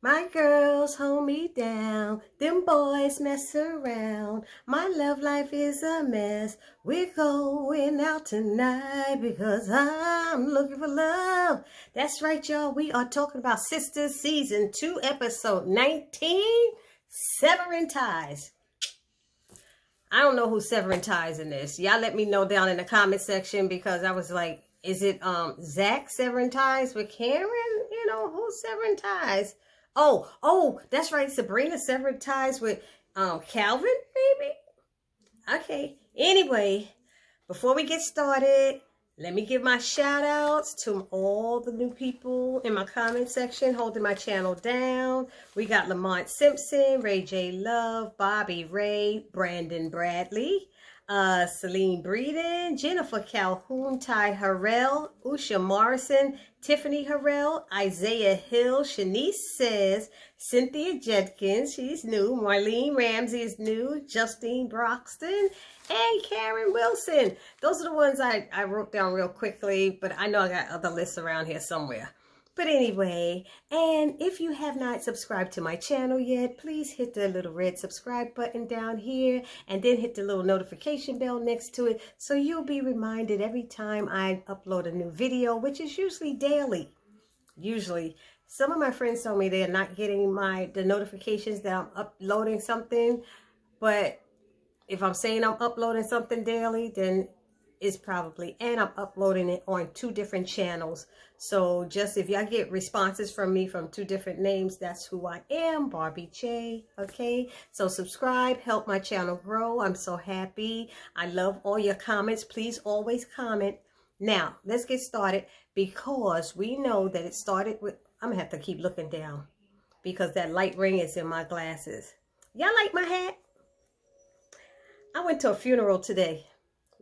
My girls hold me down, them boys mess around. My love life is a mess. We're going out tonight because I'm looking for love. That's right, y'all. We are talking about Sistas Season 2, Episode 19, Severing Ties. I don't know who's severing ties in this. Y'all let me know down in the comment section because I was like, is it Zac severing ties with Karen? You know, who's severing ties? Oh, that's right. Sabrina severed ties with Calvin, maybe? Okay. Anyway, before we get started, let me give my shout outs to all the new people in my comment section holding my channel down. We got Lamont Simpson, Ray J. Love, Bobby Ray, Brandon Bradley, Celine Breeden, Jennifer Calhoun, Ty Harrell, Usha Morrison, Tiffany Harrell, Isaiah Hill, Shanice Says, Cynthia Judkins, she's new, Marlene Ramsey is new, Justine Broxton, and Karen Wilson. Those are the ones I wrote down real quickly, but I know I got other lists around here somewhere. But anyway, and if you have not subscribed to my channel yet, please hit the little red subscribe button down here and then hit the little notification bell next to it so you'll be reminded every time I upload a new video, which is usually daily. Usually. Some of my friends told me they're not getting the notifications that I'm uploading something, but if I'm saying I'm uploading something daily, then it's probably, and I'm uploading it on 2 different channels. So just if y'all get responses from me from 2 different names, that's who I am, Barbie J. Okay, so subscribe, help my channel grow. I'm so happy. I love all your comments. Please always comment. Now, let's get started because we know that it started with, I'm gonna have to keep looking down because that light ring is in my glasses. Y'all like my hat? I went to a funeral today.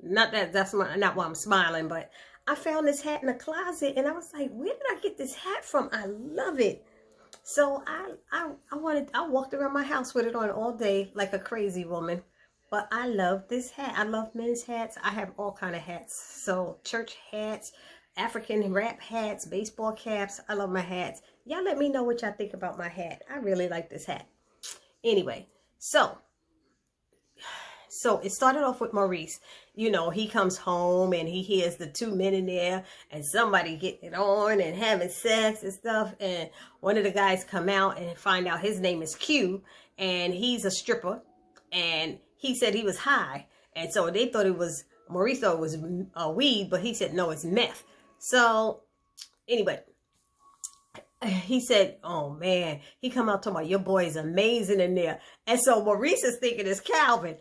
Not that that's not why I'm smiling, but I found this hat in a closet and I was like, where did I get this hat from? I love it. So I walked around my house with it on all day like a crazy woman. But I love this hat. I love men's hats. I have all kind of hats. So church hats, African rap hats, baseball caps. I love my hats. Y'all let me know what y'all think about my hat. I really like this hat. Anyway, so it started off with Maurice. You know, he comes home and he hears the 2 men in there and somebody getting it on and having sex and stuff. And one of the guys come out and find out his name is Q and he's a stripper. And he said he was high. And so they thought it was, Maurice thought it was weed, but he said, no, it's meth. So anyway, he said, oh man, he come out talking about your boy is amazing in there. And so Maurice is thinking it's Calvin.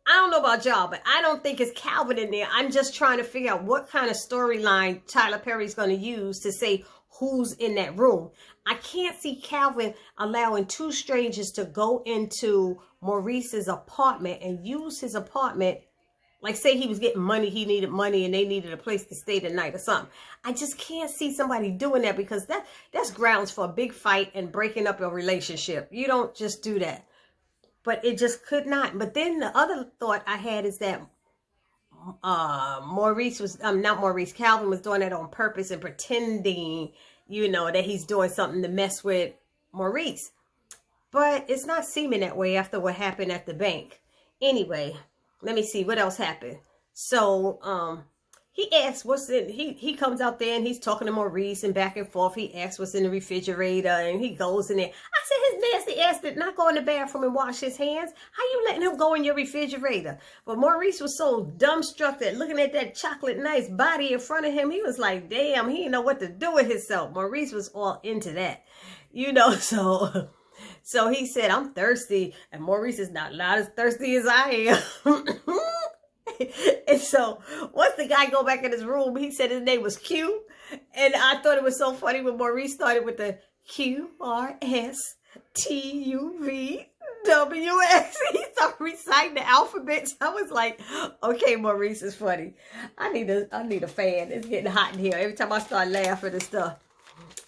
I don't know about y'all, but I don't think it's Calvin in there. I'm just trying to figure out what kind of storyline Tyler Perry's going to use to say who's in that room. I can't see Calvin allowing 2 strangers to go into Maurice's apartment and use his apartment. Like say he was getting money, he needed money and they needed a place to stay the night or something. I just can't see somebody doing that because that's grounds for a big fight and breaking up a relationship. You don't just do that. But it just could not. But then the other thought I had is that Maurice was, not Maurice, Calvin was doing that on purpose and pretending, you know, that he's doing something to mess with Maurice. But it's not seeming that way after what happened at the bank. Anyway, let me see what else happened. So, he asks what's in, he comes out there and he's talking to Maurice and back and forth. He asks what's in the refrigerator and he goes in there. I said, his nasty ass did not go in the bathroom and wash his hands. How you letting him go in your refrigerator? But Maurice was so dumbstruck that looking at that chocolate nice body in front of him, he was like, damn, he didn't know what to do with himself. Maurice was all into that, you know, so he said, I'm thirsty. And Maurice is not as thirsty as I am. And so once the guy go back in his room, he said his name was Q. And I thought it was so funny when Maurice started with the QRSTUVWX. He started reciting the alphabets. I was like, okay, Maurice is funny. I need a fan. It's getting hot in here. Every time I start laughing and stuff.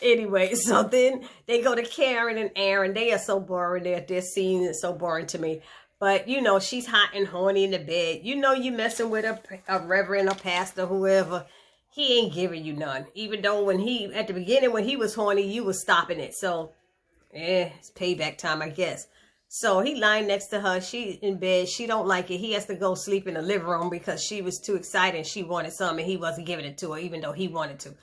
Anyway, so then they go to Karen and Aaron. They are so boring. Their scene is so boring to me. But, you know, she's hot and horny in the bed. You know you messing with a reverend, a pastor, whoever. He ain't giving you none. Even though at the beginning when he was horny, you was stopping it. So It's payback time, I guess. So he lying next to her. She in bed. She don't like it. He has to go sleep in the living room because she was too excited and she wanted some and he wasn't giving it to her even though he wanted to.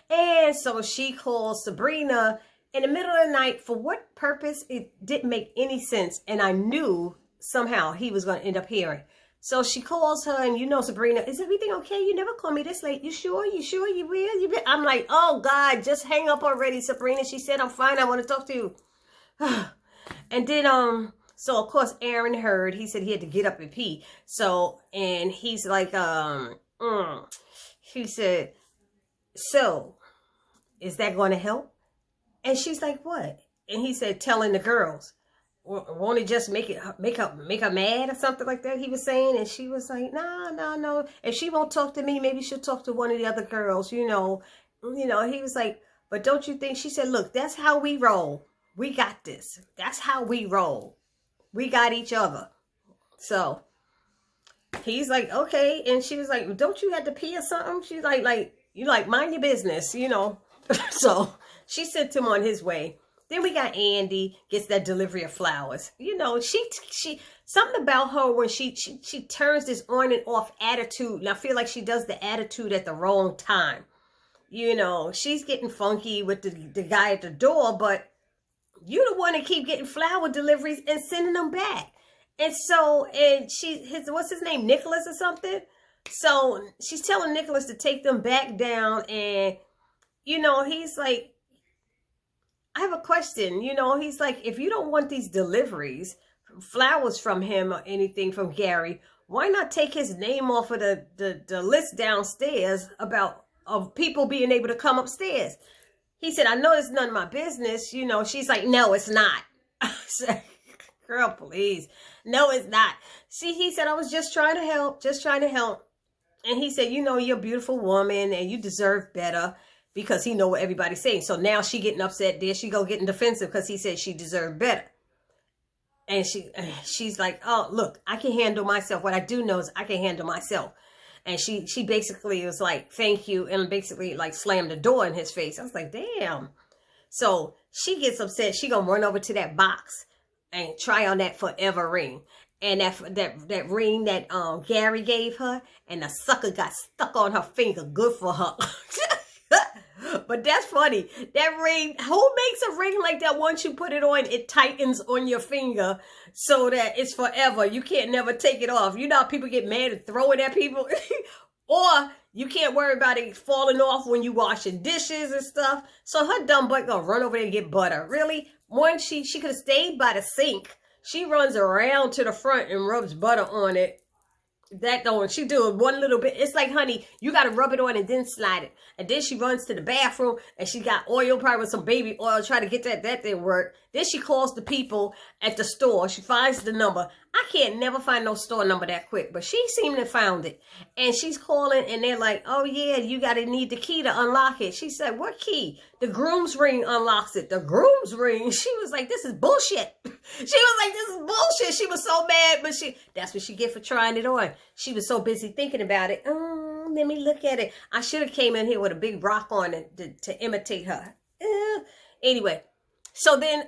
And so she calls Sabrina in the middle of the night. For what purpose? It didn't make any sense. And I knew somehow he was going to end up hearing. So she calls her and, you know, Sabrina, is everything okay? You never call me this late. You sure? You sure? You will? You will? I'm like, oh, God, just hang up already, Sabrina. She said, I'm fine. I want to talk to you. And then, so of course, Aaron heard. He said he had to get up and pee. So, and he's like, he said, so, is that going to help? And she's like, what? And he said, telling the girls. Won't it just make her mad or something like that? He was saying, and she was like, no. If she won't talk to me, maybe she'll talk to one of the other girls. You know. He was like, but don't you think? She said, look, that's how we roll. We got this. That's how we roll. We got each other. So he's like, okay, and she was like, don't you have to pee or something? She's like you like mind your business, you know. So she sent him on his way. Then we got Andi gets that delivery of flowers. You know, she something about her when she turns this on and off attitude. And I feel like she does the attitude at the wrong time. You know, she's getting funky with the guy at the door, but you the one that keep getting flower deliveries and sending them back. And so, and what's his name? Nicholas or something? So she's telling Nicholas to take them back down. And, you know, he's like, I have a question. You know, he's like, if you don't want these deliveries, flowers from him or anything from Gary, why not take his name off of the list downstairs of people being able to come upstairs? He said, I know it's none of my business. You know, she's like, no, it's not. I said, girl, please. No, it's not. See, he said, I was just trying to help, And he said, you know, you're a beautiful woman and you deserve better. Because he know what everybody's saying. So now she getting upset. There she go getting defensive because he said she deserved better. And she's like, oh, look, I can handle myself. What I do know is I can handle myself. And she basically was like, thank you. And basically like slammed the door in his face. I was like, damn. So she gets upset. She gonna run over to that box and try on that forever ring. And that ring that Gary gave her. And the sucker got stuck on her finger. Good for her. But that's funny. That ring, who makes a ring like that? Once you put it on, it tightens on your finger so that it's forever. You can't never take it off. You know how people get mad and throw it at people? Or you can't worry about it falling off when you washing dishes and stuff. So her dumb butt gonna run over there and get butter. Really? Once she could have stayed by the sink. She runs around to the front and rubs butter on it. That don't, she do it one little bit. It's like, honey, you got to rub it on and then slide it. And then she runs to the bathroom and she got oil, probably with some baby oil, try to get that didn't work. Then she calls the people at the store. She finds the number. I can't never find no store number that quick, but she seemed to have found it. And she's calling and they're like, oh yeah, you got to need the key to unlock it. She said, what key? The groom's ring unlocks it. The groom's ring? She was like, this is bullshit. She was like, this is bullshit. She was so mad, but that's what she get for trying it on. She was so busy thinking about it. Let me look at it. I should have came in here with a big rock on it to imitate her. Anyway, so then,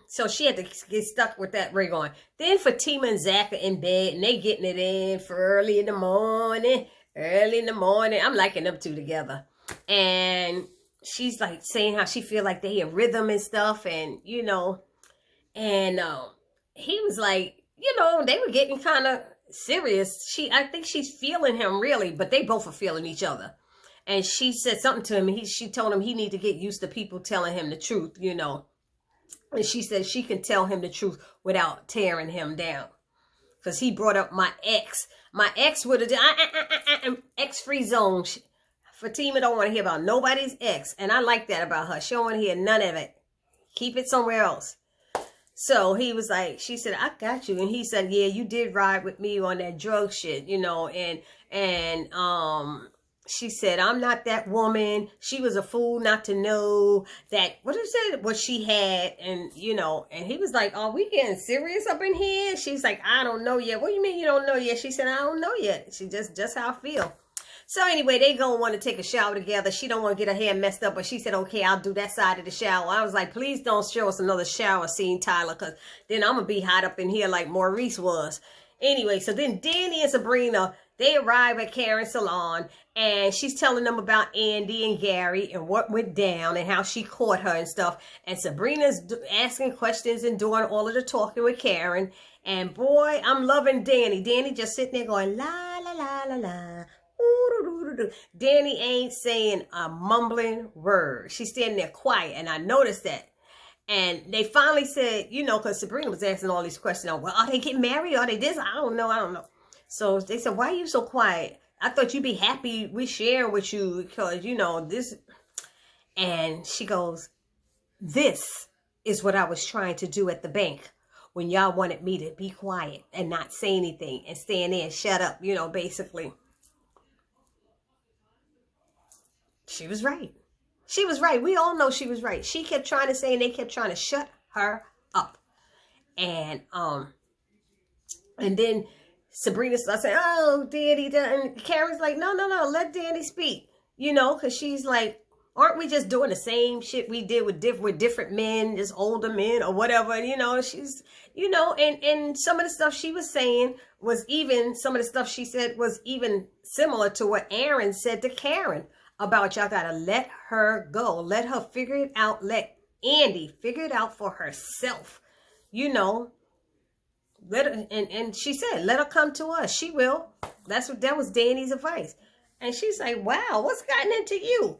so she had to get stuck with that ring on. Then Fatima and Zac are in bed and they getting it in for early in the morning. I'm liking them two together. And she's like saying how she feel like they in rhythm and stuff. And, you know, and he was like, you know, they were getting kind of serious. I think she's feeling him really, but they both are feeling each other. And she said something to him. She told him he need to get used to people telling him the truth, you know. And she said she can tell him the truth without tearing him down. Because he brought up my ex. My ex would have done ex-free zone. Fatima don't want to hear about nobody's ex. And I like that about her. She don't want to hear none of it. Keep it somewhere else. So he was like, she said, I got you. And he said, yeah, you did ride with me on that drug shit, you know. And she said, I'm not that woman. She was a fool not to know that, what she had. And, you know, and he was like, are we getting serious up in here? She's like, I don't know yet. What do you mean you don't know yet? She said, I don't know yet. She just how I feel. So anyway, they gonna want to take a shower together. She don't want to get her hair messed up, but she said, okay, I'll do that side of the shower. I was like, please don't show us another shower scene, Tyler, because then I'm gonna be hot up in here like Maurice was. Anyway, so then Danny and Sabrina, they arrive at Karen's salon, and she's telling them about Andi and Gary and what went down and how she caught her and stuff. And Sabrina's asking questions and doing all of the talking with Karen. And boy, I'm loving Danny. Danny just sitting there going, la, la, la, la, la. Danny ain't saying a mumbling word. She's standing there quiet, and I noticed that. And they finally said, you know, because Sabrina was asking all these questions. Well, are they getting married? Are they this? I don't know. So they said, why are you so quiet? I thought you'd be happy we share with you because, you know, this. And she goes, this is what I was trying to do at the bank when y'all wanted me to be quiet and not say anything and stand there and shut up, you know, basically. She was right. She was right. We all know she was right. She kept trying to say, and they kept trying to shut her up. And then Sabrina starts saying, oh, Danny. And Karen's like, no, let Danny speak. You know, because she's like, aren't we just doing the same shit we did with different men, just older men or whatever? And, you know, she's, you know, and some of the stuff she was saying was even, some of the stuff she said was even similar to what Aaron said to Karen about y'all gotta let her go. Let her figure it out. Let Andi figure it out for herself. You know, let her, and she said, let her come to us. She will. That was Danny's advice. And she's like, wow, what's gotten into you?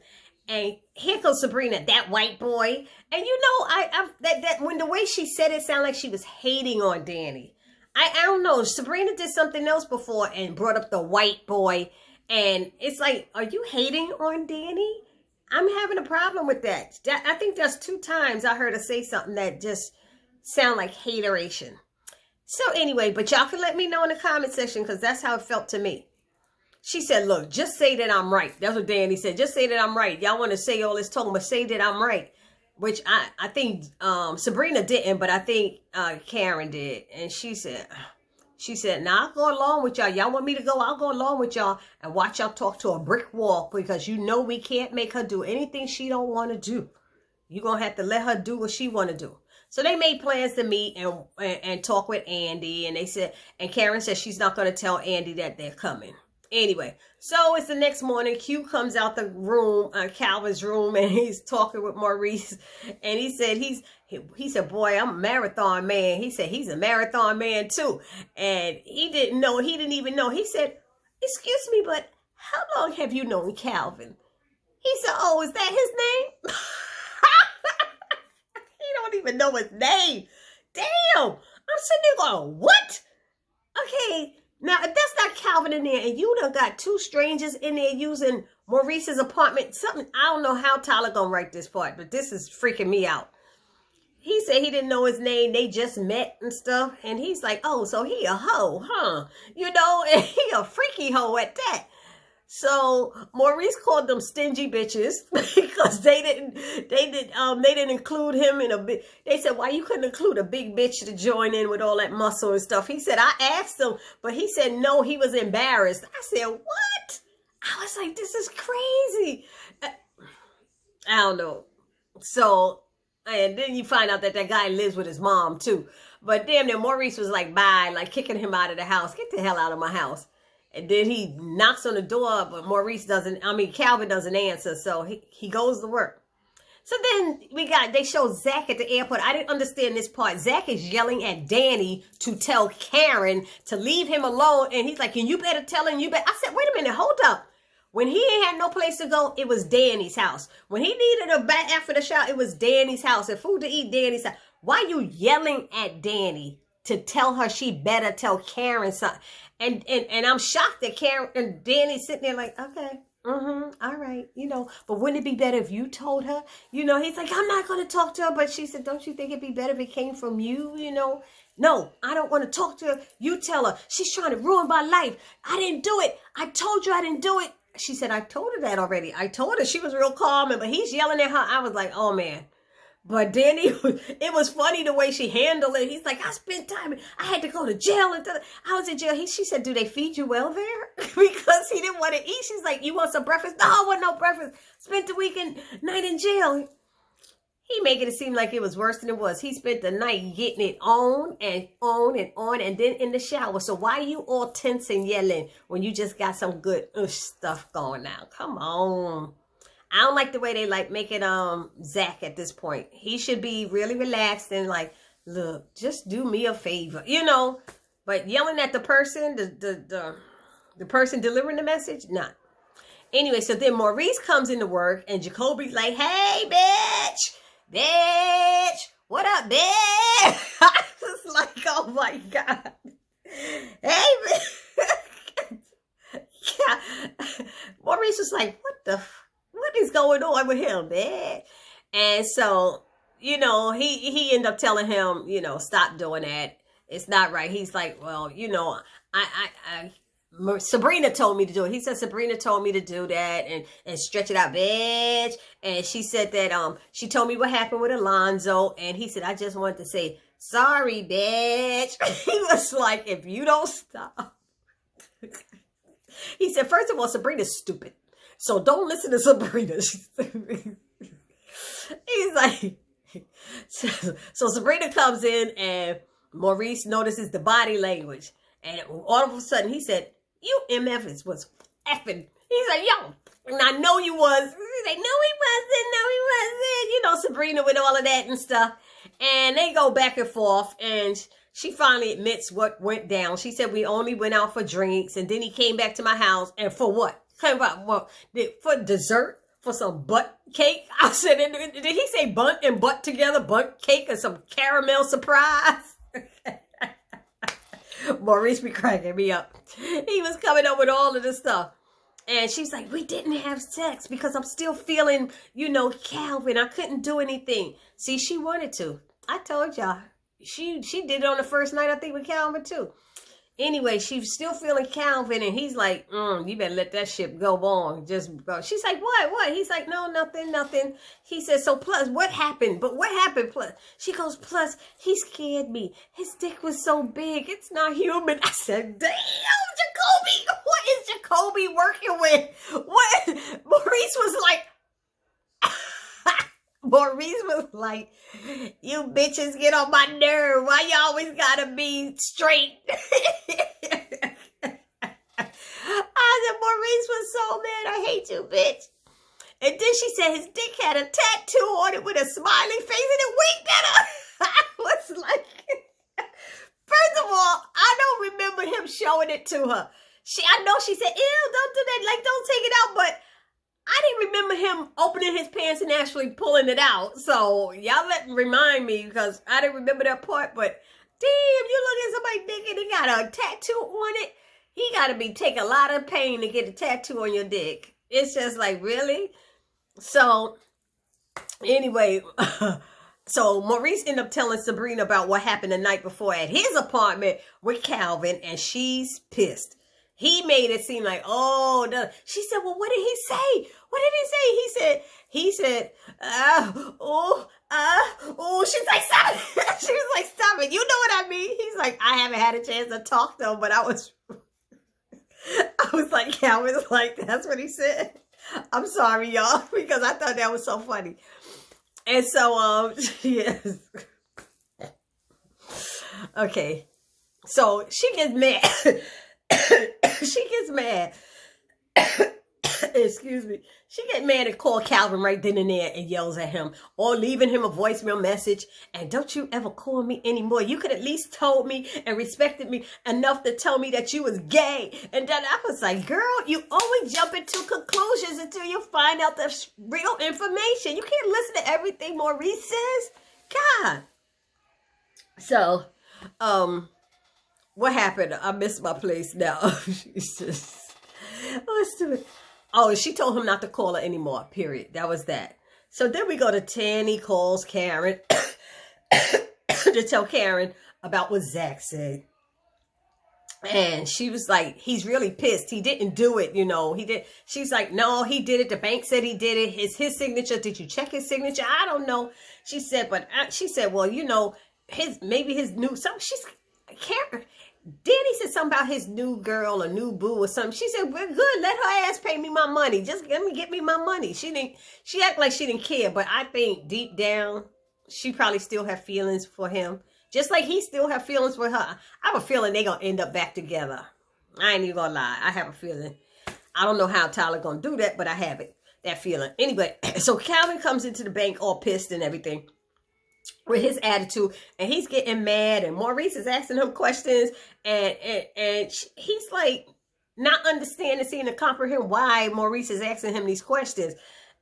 And here goes Sabrina, that white boy. And you know, that when the way she said it sounded like she was hating on Danny. I don't know. Sabrina did something else before and brought up the white boy. And it's like, are you hating on Danny? I'm having a problem with that. I think there's 2 times I heard her say something that just sound like hateration. So anyway, but y'all can let me know in the comment section because that's how it felt to me. She said, look, just say that I'm right. That's what Danny said. Just say that I'm right. Y'all want to say all this talking, but say that I'm right. Which I think Sabrina didn't, but I think Karen did. And she said, now I'll go along with y'all. Y'all want me to go? I'll go along with y'all and watch y'all talk to a brick wall because you know we can't make her do anything she don't want to do. You're going to have to let her do what she want to do. So they made plans to meet and talk with Andi. And they said, and Karen said she's not going to tell Andi that they're coming. Anyway, so it's the next morning. Q comes out the room, Calvin's room, and he's talking with Maurice. And he said, he said, boy, I'm a marathon man. He said, he's a marathon man too. And he didn't even know. He said, excuse me, but how long have you known Calvin? He said, oh, is that his name? He don't even know his name. Damn. I'm sitting there going, what? Okay. Now, if that's not Calvin in there and you done got 2 strangers in there using Maurice's apartment, something, I don't know how Tyler gonna write this part, but this is freaking me out. He said he didn't know his name. They just met and stuff. And he's like, oh, so he a hoe, huh? You know, and he a freaky hoe at that. So Maurice called them stingy bitches because they didn't include him in a bit. They said, why you couldn't include a big bitch to join in with all that muscle and stuff? He said, I asked him, but he said, no, he was embarrassed. I said, what? I was like, this is crazy. I don't know. So, and then you find out that guy lives with his mom too. But damn near Maurice was like, bye, like kicking him out of the house. Get the hell out of my house. And then he knocks on the door, but Calvin doesn't answer. So he goes to work. So then they show Zac at the airport. I didn't understand this part. Zac is yelling at Danny to tell Karen to leave him alone. And he's like, and you better tell him, I said, wait a minute, hold up. When he ain't had no place to go, it was Danny's house. When he needed a bath after the shower, it was Danny's house. And food to eat, Danny's house. Why you yelling at Danny to tell her she better tell Karen something? And I'm shocked that Karen and Danny's sitting there like, okay, all right, you know, but wouldn't it be better if you told her? You know, he's like, I'm not going to talk to her. But she said, don't you think it'd be better if it came from you, you know? No, I don't want to talk to her. You tell her. She's trying to ruin my life. I didn't do it. I told you I didn't do it. She said, I told her that already. I told her. She was real calm, but he's yelling at her. I was like, oh, man. But Danny, it was funny the way she handled it. He's like, I spent time, I had to go to jail. And I was in jail. She said, do they feed you well there? Because he didn't want to eat. She's like, you want some breakfast? No, I want no breakfast. Spent the weekend night in jail. He making it seem like it was worse than it was. He spent the night getting it on and on and on and then in the shower. So why are you all tense and yelling when you just got some good stuff going on? Come on. I don't like the way they like making Zac at this point. He should be really relaxed and like, look, just do me a favor, you know. But yelling at the person, the person delivering the message, nah. Anyway, so then Maurice comes into work and Jacoby's like, hey, bitch. Bitch, what up, bitch? I was like, oh my God. Hey, bitch. Yeah. Maurice was like, what is going on with him, bitch? And so, you know, he ended up telling him, you know, stop doing that. It's not right. He's like, well, you know, Sabrina told me to do it. He said, Sabrina told me to do that and stretch it out, bitch. And she said that she told me what happened with Alonzo. And he said, I just wanted to say, sorry, bitch. He was like, if you don't stop. He said, first of all, Sabrina's stupid. So don't listen to Sabrina. He's like, so Sabrina comes in and Maurice notices the body language. And all of a sudden he said, you MFs was effing. He's like, yo, and I know you was. He's like, no, he wasn't. You know, Sabrina with all of that and stuff. And they go back and forth. And she finally admits what went down. She said, we only went out for drinks. And then he came back to my house. And for what? For dessert? For some butt cake? I said, did he say bunt and butt together? Butt cake or some caramel surprise? Maurice be cracking me up. He was coming up with all of this stuff. And she's like, we didn't have sex because I'm still feeling, you know, Calvin. I couldn't do anything. See, she wanted to. I told y'all. She did it on the first night, I think, with Calvin, too. Anyway, she's still feeling Calvin, and he's like, you better let that shit go on. Just go. She's like, what? He's like, no, nothing. He says, so plus, what happened? But what happened plus? She goes, plus, he scared me. His dick was so big. It's not human. I said, damn, Jacoby. What is Jacoby working with? What? Maurice was like, you bitches get on my nerve. Why you always gotta be straight? I said, Maurice was so mad. I hate you, bitch. And then she said his dick had a tattoo on it with a smiley face and it winked at her. I was like, first of all, I don't remember him showing it to her. I know she said, ew, don't do that. Like, don't take it out. But I didn't remember him opening his pants and actually pulling it out. So y'all remind me because I didn't remember that part. But damn, you look at somebody's dick and they got a tattoo on it. He got to take a lot of pain to get a tattoo on your dick. It's just like, really? So anyway, so Maurice ended up telling Sabrina about what happened the night before at his apartment with Calvin, and she's pissed. He made it seem like, oh, no. She said, well, what did he say? What did he say? He said, she's like, stop it. She was like, stop it. You know what I mean? He's like, I haven't had a chance to talk to him, but I was like, Calvin's like, that's what he said. I'm sorry, y'all, because I thought that was so funny. And so, yes. Okay. So she gets mad. She gets mad. Excuse me. She gets mad and called Calvin right then and there and yells at him or leaving him a voicemail message. And don't you ever call me anymore. You could at least told me and respected me enough to tell me that you was gay. And then I was like, girl, you always jump into conclusions until you find out the real information. You can't listen to everything Maurice says. God. So, what happened? I missed my place now. Jesus. Oh, stupid. Oh, she told him not to call her anymore, period. That was that. So then we go to Tanny calls Karen to tell Karen about what Zac said. And she was like, he's really pissed. He didn't do it, you know. He did. She's like, no, he did it. The bank said he did it. His signature. Did you check his signature? I don't know. She said, but she said, well, you know, maybe his new something. She's care. Danny said something about his new girl or new boo or something. She said, we're good. Let her ass pay me my money. Just get me my money. She acted like she didn't care, but I think deep down, she probably still have feelings for him. Just like he still have feelings for her. I have a feeling they gonna end up back together. I ain't even gonna lie. I have a feeling. I don't know how Tyler gonna do that, but I have it. That feeling. Anyway, so Calvin comes into the bank all pissed and everything with his attitude, and he's getting mad, and Maurice is asking him questions, and he's like not understanding, seeing to comprehend why Maurice is asking him these questions.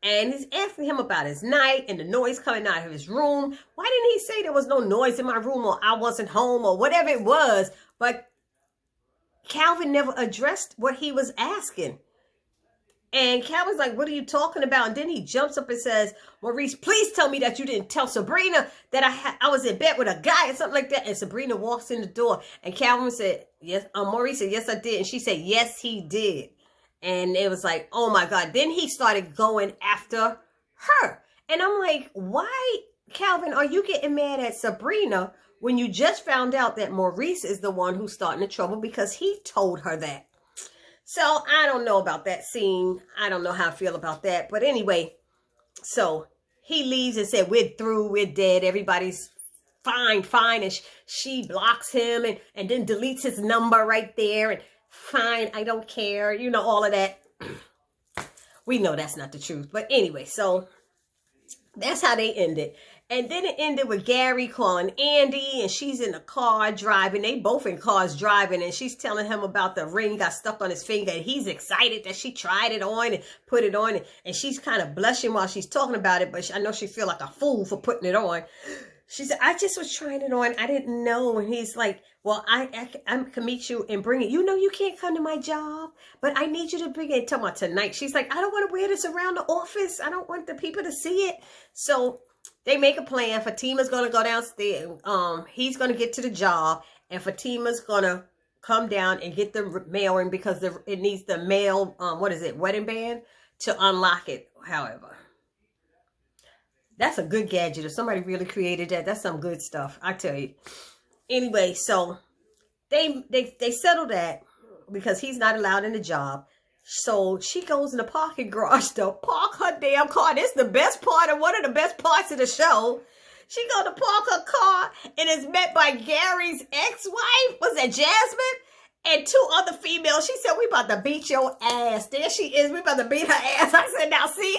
And he's asking him about his night and the noise coming out of his room. Why didn't he say there was no noise in my room, or I wasn't home, or whatever it was? But Calvin never addressed what he was asking. And Calvin's like, what are you talking about? And then he jumps up and says, Maurice, please tell me that you didn't tell Sabrina that I was in bed with a guy or something like that. And Sabrina walks in the door. And Calvin said, yes. Maurice said, yes, I did. And she said, yes, he did. And it was like, oh my God. Then he started going after her. And I'm like, why, Calvin, are you getting mad at Sabrina when you just found out that Maurice is the one who's starting the trouble because he told her that? So I don't know about that scene. I don't know how I feel about that. But anyway, so he leaves and said, we're through, we're dead. Everybody's fine. And she blocks him and then deletes his number right there. And fine, I don't care. You know, all of that. We know that's not the truth. But anyway, so that's how they ended. And then it ended with Gary calling Andi, and she's in the car driving. They both in cars driving, and she's telling him about the ring got stuck on his finger, and he's excited that she tried it on and put it on, and she's kind of blushing while she's talking about it, but I know she feel like a fool for putting it on. She said, I just was trying it on. I didn't know. And he's like, well, I can meet you and bring it. You know you can't come to my job, but I need you to bring it. Tell me tonight. She's like, I don't want to wear this around the office. I don't want the people to see it. So they make a plan. Fatima's going to go downstairs. He's going to get to the job, and Fatima's going to come down and get the mail ring because it needs the mail, wedding band to unlock it, however. That's a good gadget. If somebody really created that, that's some good stuff, I tell you. Anyway, so they settle that because he's not allowed in the job. So she goes in the parking garage to park her damn car. This is the best part of one of the best parts of the show. She goes to park her car and is met by Gary's ex-wife. Was that Jasmine? And two other females. She said, we about to beat your ass. There she is. We about to beat her ass. I said, now see?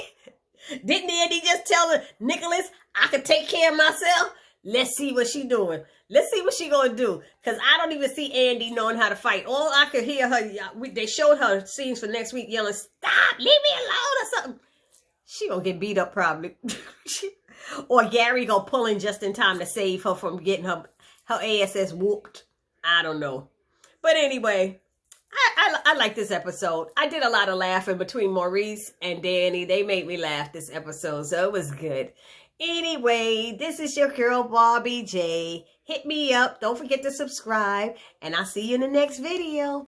Didn't Andi just tell her, Nicholas, I can take care of myself? Let's see what she doing. Let's see what she gonna do. Because I don't even see Andi knowing how to fight. All I could hear her, they showed her scenes for next week yelling, stop, leave me alone or something. She gonna get beat up probably. Or Gary gonna pull in just in time to save her from getting her ass whooped. I don't know. But anyway, I like this episode. I did a lot of laughing between Maurice and Danny. They made me laugh this episode, so it was good. Anyway, this is your girl, Barbie J. Hit me up. Don't forget to subscribe, and I'll see you in the next video.